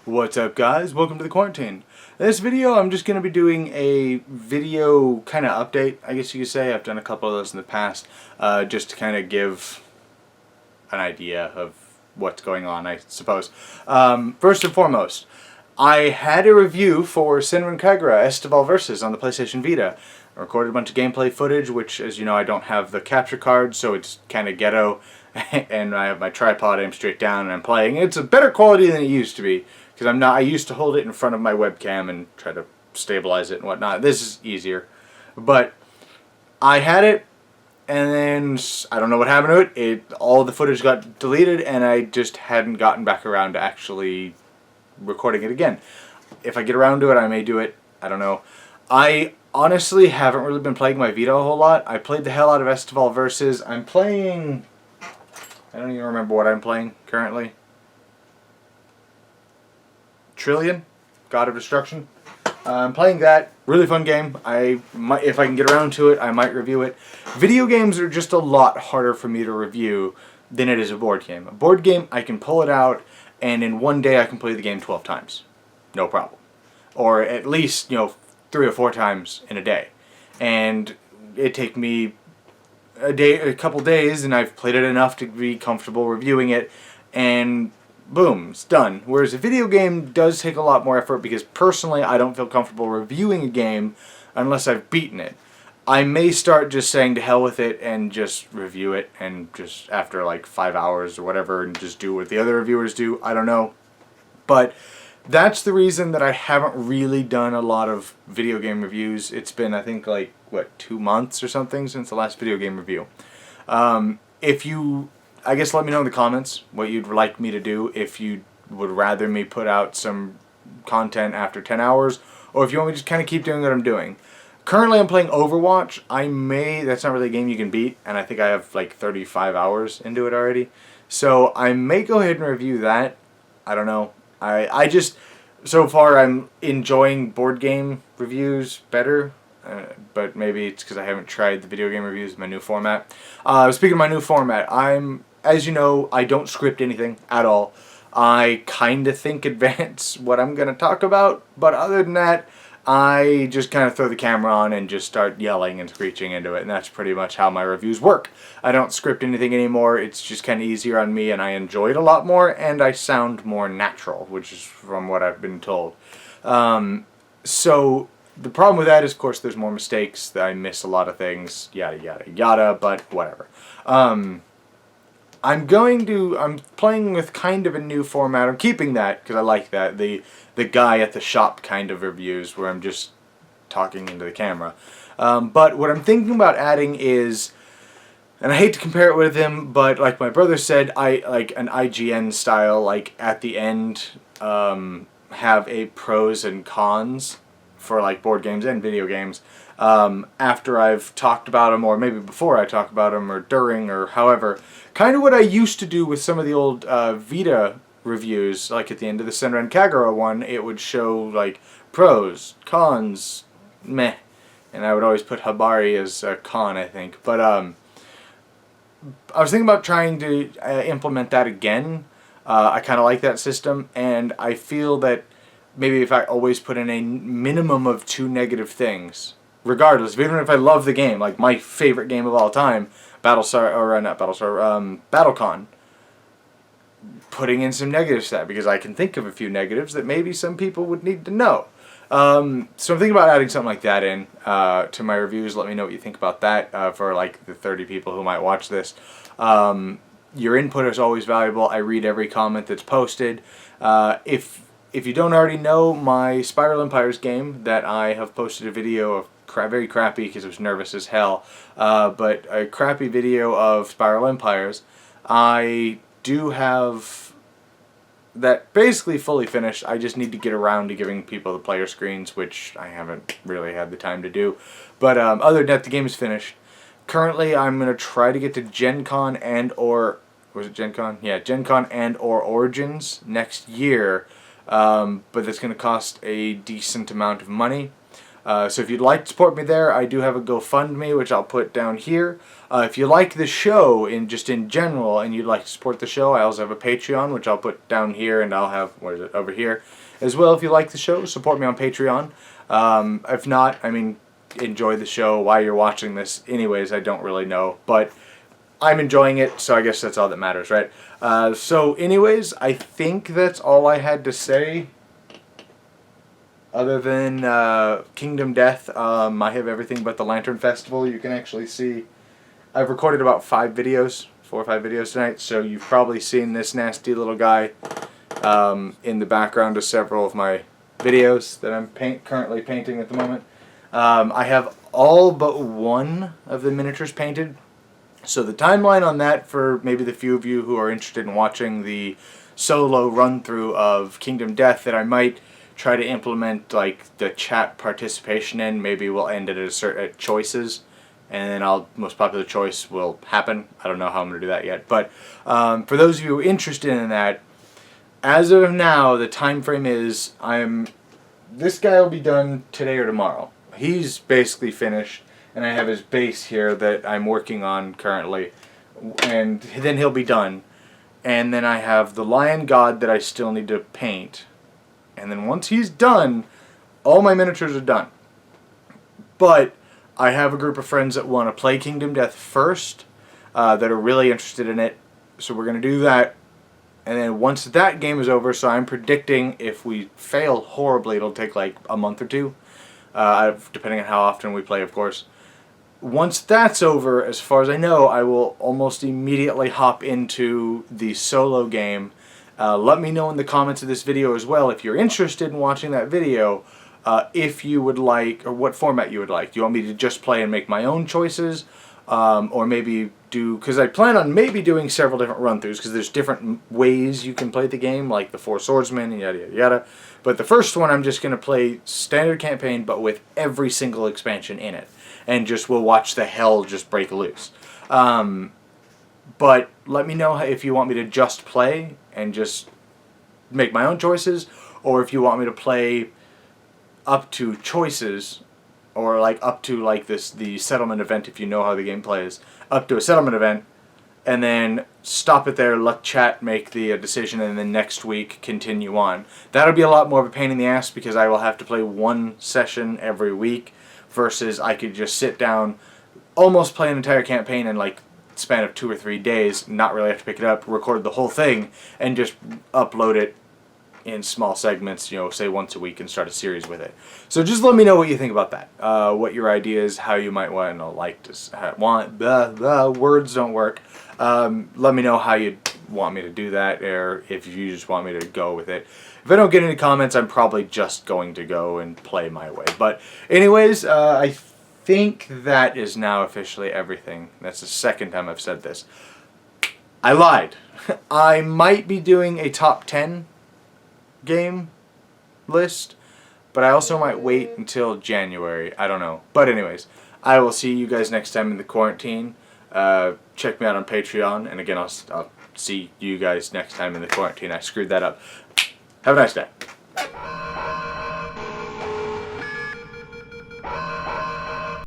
What's up, guys? Welcome to the quarantine. In this video I'm just going to be doing a video kind of update, I guess you could say. I've done a couple of those in the past, just to kind of give an idea of what's going on, I suppose. First and foremost, I had a review for Senran Kagura Estival Versus on the PlayStation Vita. I recorded a bunch of gameplay footage, which, as you know, I don't have the capture card, so it's kind of ghetto. And I have my tripod aimed straight down and I'm playing. It's a better quality than it used to be, because I used to hold it in front of my webcam and try to stabilize it and whatnot. This is easier. But I had it, and then I don't know what happened to it. All the footage got deleted, and I just hadn't gotten back around to actually recording it again. If I get around to it, I may do it. I don't know. I honestly haven't really been playing my Vita a whole lot. I played the hell out of Estival Versus. I'm playing... I don't even remember what I'm playing currently. Trillion? God of Destruction? I'm playing that. Really fun game. If I can get around to it, I might review it. Video games are just a lot harder for me to review than it is a board game. A board game, I can pull it out, and in one day I can play the game 12 times. No problem. Or at least, 3 or 4 times in a day. And it take me a couple days, and I've played it enough to be comfortable reviewing it, and boom, it's done. Whereas a video game does take a lot more effort, because personally I don't feel comfortable reviewing a game unless I've beaten it. I may start just saying to hell with it and just review it, and just after like 5 hours or whatever, and just do what the other reviewers do. I don't know. But that's the reason that I haven't really done a lot of video game reviews. It's been, I think, like, what, 2 months or something since the last video game review. If you, I guess, let me know in the comments what you'd like me to do. If you would rather me put out some content after 10 hours, or if you want me to just kind of keep doing what I'm doing. Currently I'm playing Overwatch. That's not really a game you can beat, and I think I have like 35 hours into it already. So I may go ahead and review that. I don't know. I just, so far I'm enjoying board game reviews better, but maybe it's because I haven't tried the video game reviews in my new format. Speaking of my new format, as you know, I don't script anything at all. I kind of think advance what I'm going to talk about, but other than that, I just kind of throw the camera on and just start yelling and screeching into it, and that's pretty much how my reviews work. I don't script anything anymore. It's just kind of easier on me, and I enjoy it a lot more, and I sound more natural, which is from what I've been told. So the problem with that is, of course, there's more mistakes, that I miss a lot of things, yada yada yada, but whatever. I'm playing with kind of a new format. I'm keeping that because I like that. The guy at the shop kind of reviews where I'm just talking into the camera. But what I'm thinking about adding is, and I hate to compare it with him, but like my brother said, I like an IGN style, like at the end, have a pros and cons for like board games and video games. After I've talked about them, or maybe before I talk about them, or during, or however. Kind of what I used to do with some of the old Vita reviews, like at the end of the Senran Kagura one, it would show like pros, cons, meh, and I would always put Habari as a con, I think. But I was thinking about trying to implement that again. I kind of like that system, and I feel that maybe if I always put in a minimum of 2 negative things, regardless, even if I love the game, like my favorite game of all time, Battlecon, putting in some negatives to that, because I can think of a few negatives that maybe some people would need to know. So I'm thinking about adding something like that in to my reviews. Let me know what you think about that for like the 30 people who might watch this. Your input is always valuable. I read every comment that's posted. If you don't already know, my Spiral Empires game that I have posted a video of, very crappy because I was nervous as hell, but a crappy video of Spiral Empires. I do have that basically fully finished. I just need to get around to giving people the player screens, which I haven't really had the time to do. But other than that, the game is finished. Currently, I'm going to try to get to Gen Con was it Gen Con? Yeah, Gen Con or Origins next year, but that's going to cost a decent amount of money. So if you'd like to support me there, I do have a GoFundMe, which I'll put down here. If you like the show just in general and you'd like to support the show, I also have a Patreon, which I'll put down here, and I'll have, where is it, over here as well. If you like the show, support me on Patreon. If not, I mean, enjoy the show while you're watching this. Anyways, I don't really know, but I'm enjoying it, so I guess that's all that matters, right? So anyways, I think that's all I had to say. Other than Kingdom Death, I have everything but the Lantern Festival. You can actually see I've recorded about 4 or 5 videos tonight, so you've probably seen this nasty little guy in the background of several of my videos that I'm currently painting at the moment. I have all but one of the miniatures painted. So the timeline on that, for maybe the few of you who are interested in watching the solo run-through of Kingdom Death, that I might try to implement like the chat participation in. Maybe we'll end it at choices, and then most popular choice will happen. I don't know how I'm going to do that yet, but for those of you interested in that, as of now, the time frame is this guy will be done today or tomorrow. He's basically finished, and I have his base here that I'm working on currently, and then he'll be done. And then I have the Lion God that I still need to paint. And then once he's done, all my miniatures are done. But I have a group of friends that want to play Kingdom Death first, that are really interested in it. So we're going to do that. And then once that game is over, so I'm predicting if we fail horribly, it'll take like a month or 2. Depending on how often we play, of course. Once that's over, as far as I know, I will almost immediately hop into the solo game. Let me know in the comments of this video as well if you're interested in watching that video, if you would like, or what format you would like. Do you want me to just play and make my own choices? Or maybe because I plan on maybe doing several different run-throughs, because there's different ways you can play the game, like the 4 swordsmen and yada yada yada. But the first one I'm just going to play standard campaign, but with every single expansion in it. And we'll watch the hell just break loose. But let me know if you want me to just play and just make my own choices, or if you want me to play up to choices, or like up to like the settlement event, if you know how the game plays, up to a settlement event, and then stop it there, let chat make the decision, and then next week continue on. That'll be a lot more of a pain in the ass, because I will have to play 1 session every week, versus I could just sit down, almost play an entire campaign in like span of 2 or 3 days, not really have to pick it up, record the whole thing, and just upload it in small segments, say once a week, and start a series with it. So just let me know what you think about that. What your ideas, how you might want words don't work. Let me know how you'd want me to do that, or if you just want me to go with it. If I don't get any comments, I'm probably just going to go and play my way. But anyways, I think that is now officially everything. That's the second time I've said this. I lied. I might be doing a top 10 game list, but I also might wait until January. I don't know. But anyways, I will see you guys next time in the quarantine. Check me out on Patreon, and again, I'll see you guys next time in the quarantine. I screwed that up. Have a nice day.